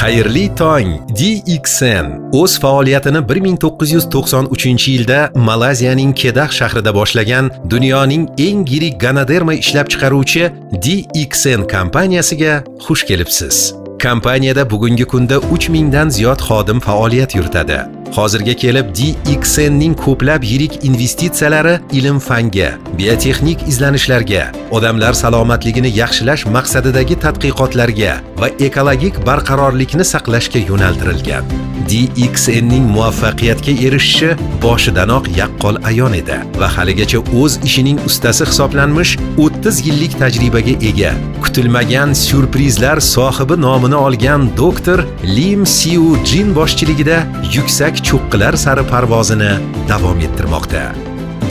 Xayrli tong! DXN o'z faoliyatini 1993-yilda Malayziyaning Kedah shahrida boshlagan dunyoning eng yirik ganaderma ishlab chiqaruvchi DXN kompaniyasiga xush kelibsiz. Kompaniyada bugungi kunda 3000 dan ziyod xodim faoliyat yuritadi. Hozirga kelib DXNning ko'plab yirik investitsiyalari ilm-fanga, biotexnik izlanishlarga, odamlar salomatligini yaxshilash maqsadidagi tadqiqotlarga va ekologik barqarorlikni saqlashga yo'naltirilgan. DXNning muvaffaqiyatga erishishi boshidanoq yaqqol ayon edi va haligacha o'z ishining ustasi hisoblanmish 30 yillik tajribaga ega, kutilmagan syurprizlar sohibi nomini olgan doktor Lim Siu Jin boshchiligida yuksak cho'qqilar sari parvozini davom ettirmoqda.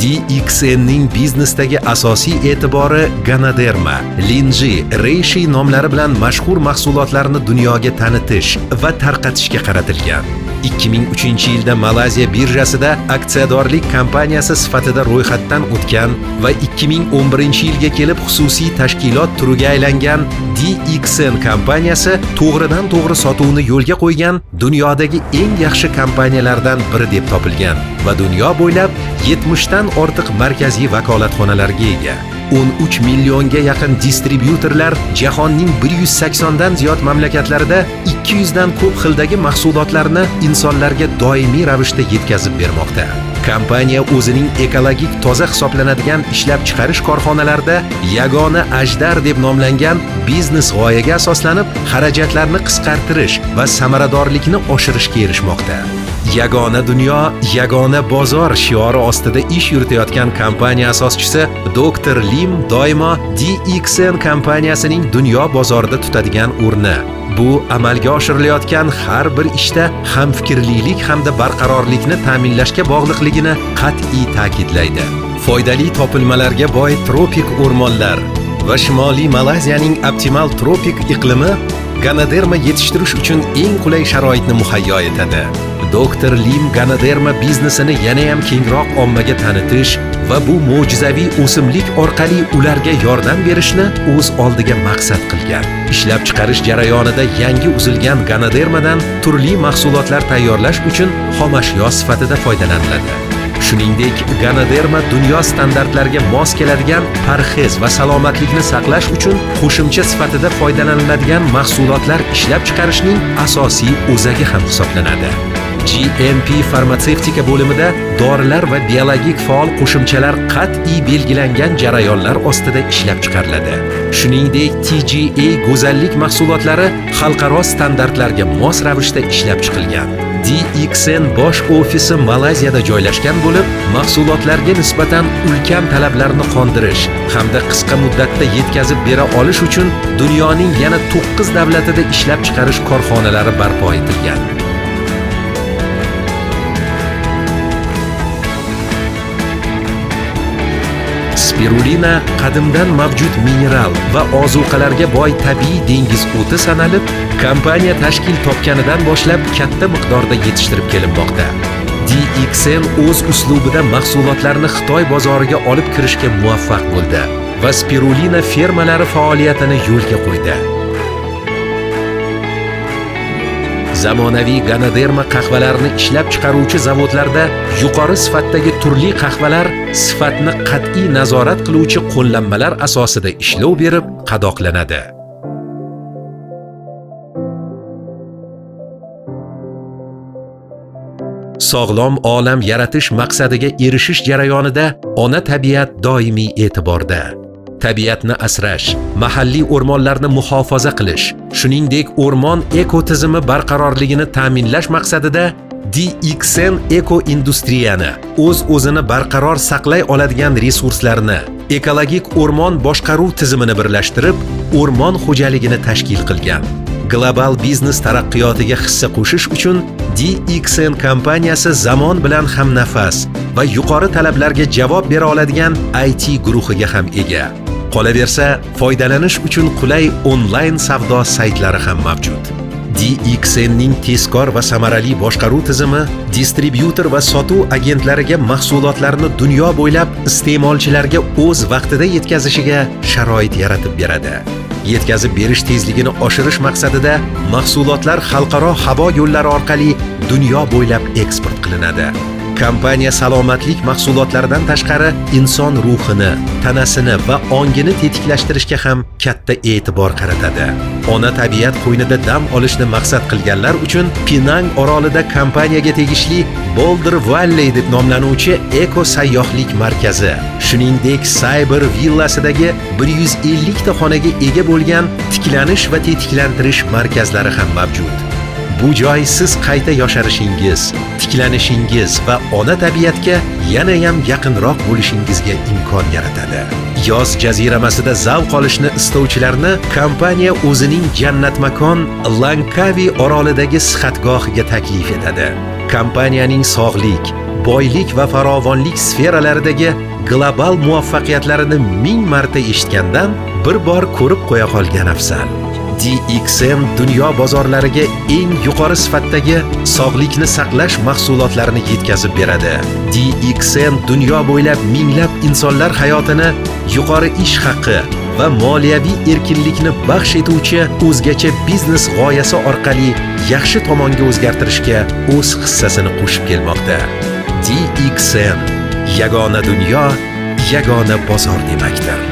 DXNning biznesdagi asosiy e'tibori Ganaderma, Linji, Reishi nomlari bilan mashhur mahsulotlarni dunyoga tanitish va tarqatishga qaratilgan. 2003-yilda Malayziya birjasida aksiyadorlik kompaniyasi sifatida ro'yxatdan o'tgan va 2011-yilga kelib xususiy tashkilot turiga aylangan DXN kompaniyasi to'g'ridan-to'g'ri sotuvni yo'lga qo'ygan dunyodagi eng yaxshi kompaniyalardan biri deb topilgan va dunyo bo'ylab 70 dan ortiq markaziy vakolatxonalarga ega. 13 millionga yaqin distribyutorlar jahonning 180 dan ziyod mamlakatlarida 200 dan ko'p xildagi mahsulotlarni insonlarga doimiy ravishda yetkazib bermoqda. Kompaniya o'zining ekologik toza hisoblanadigan ishlab chiqarish korxonalarida yagona ajdar deb nomlangan biznes g'oyaga asoslanib, xarajatlarni qisqartirish va samaradorlikni oshirishga erishmoqda. Yagona dunyo, yagona bozor shiori ostida ish yuritayotgan kompaniya asoschisi Dr. Lim doimo DXN kompaniyasining dunyo bozorida tutadigan o'rni, bu amalga oshirilayotgan har bir ishda hamfikrlilik hamda barqarorlikni ta'minlashga bog'liqligini qat'iy ta'kidlaydi. Foydali topilmalarga boy tropik o'rmonlar va Shimoliy Malayziyaning optimal tropik iqlimi ganaderma yetishtirish uchun eng qulay sharoitni muhayyo etadi. Dr. Lim ganaderma biznesini yana ham kengroq ommaga tanitish va bu mo'jizaviy o'simlik orqali ularga yordam berishni o'z oldiga maqsad qilgan. Ishlab chiqarish jarayonida yangi uzilgan ganadermadan turli mahsulotlar tayyorlash uchun xomashyo sifatida foydalaniladi. Shuningdek, ganaderma dunyo standartlariga mos keladigan parhez va salomatlikni saqlash uchun qo'shimcha sifatida foydalaniladigan mahsulotlar ishlab chiqarishning asosiy o'zagi ham hisoblanadi. GMP farmatsevtika bo'limida dorilar va biologik faol qo'shimchalar qat'iy belgilangan jarayonlar ostida ishlab chiqariladi. Shuningdek, TGA go'zallik mahsulotlari xalqaro standartlarga mos ravishda ishlab chiqilgan. DXN bosh ofisi Malayziyada joylashgan bo'lib, mahsulotlarga nisbatan ulkan talablarni qondirish hamda qisqa muddatda yetkazib bera olish uchun dunyoning yana 9 davlatida ishlab chiqarish korxonalari barpo etilgan. Spirulina qadimdan mavjud mineral va ozuqalarga boy tabiiy dengiz o'ti sanalib, kompaniya tashkil topganidan boshlab katta miqdorda yetishtirib kelinmoqda. DXN o'z uslubida mahsulotlarni Xitoy bozoriga olib kirishga muvaffaq bo'ldi va spirulina fermalari faoliyatini yo'lga qo'ydi. Zamonaviy ganaderma qahvalarini ishlab chiqaruvchi zavodlarda yuqori sifatdagi turli qahvalar sifatni qat'iy nazorat qiluvchi qo'llanmalar asosida ishlov berib qadoqlanadi. Sog'lom olam yaratish maqsadiga erishish jarayonida ona tabiat doimiy e'tiborda. Tabiatni asrash, mahalliy o'rmonlarni muhofaza qilish, shuningdek o'rmon ekotizimi barqarorligini ta'minlash maqsadida DXN ekoindustriyani, o'z-o'zini barqaror saqlay oladigan resurslarni, ekologik o'rmon boshqaruv tizimini birlashtirib, o'rmon xo'jaligini tashkil qilgan. Global biznes taraqqiyotiga hissa qo'shish uchun DXN kompaniyasi zamon bilan hamnafas va yuqori talablarga javob bera oladigan IT guruhiga ham ega. Qolaversa, foydalanish uchun qulay onlayn savdo saytlari ham mavjud. DXN ning tezkor va samarali boshqaruv tizimi distribyutor va sotuv agentlariga mahsulotlarni dunyo bo'ylab iste'molchilarga o'z vaqtida yetkazishiga sharoit yaratib beradi. Yetkazib berish tezligini oshirish maqsadida mahsulotlar xalqaro havo yo'llari orqali dunyo bo'ylab eksport qilinadi. Kompaniya salomatlik mahsulotlaridan tashqari inson ruhini, tanasini va ongini tetiklashtirishga ham katta e'tibor qaratadi. Ona tabiat qo'ynida dam olishni maqsad qilganlar uchun Penang orolida kompaniyaga tegishli Boulder Valley deb nomlanuvchi eko sayyohlik markazi, shuningdek Cyber villasidagi 150 ta xonaga ega bo'lgan tiklanish va tetiklantirish markazlari ham mavjud. Bu joy siz qayta yosharishingiz, tiklanishingiz va ona tabiatga yana ham yaqinroq bo'lishingizga imkon yaratadi. Yoz jaziramasida zavq olishni istovchilarni kompaniya o'zining jannatmakon Langkavi orolidagi sihatgohiga taklif etadi. Kompaniyaning sog'lik, boylik va farovonlik sferalaridagi global muvaffaqiyatlarini 1000 marta eshitgandan bir bor ko'rib qo'ya qolgan afzal. DXN dunyo bozorlariga eng yuqori sifatdagi sog'likni saqlash mahsulotlarini yetkazib beradi. DXN dunyo bo'ylab minglab insonlar hayotini yuqori ish haqi va moliyaviy erkinlikni baxsh etuvchi o'zgacha biznes g'oyasi orqali yaxshi tomonga o'zgartirishga o'z hissasini qo'shib kelmoqda. DXN yagona dunyo, yagona bozor demakdir.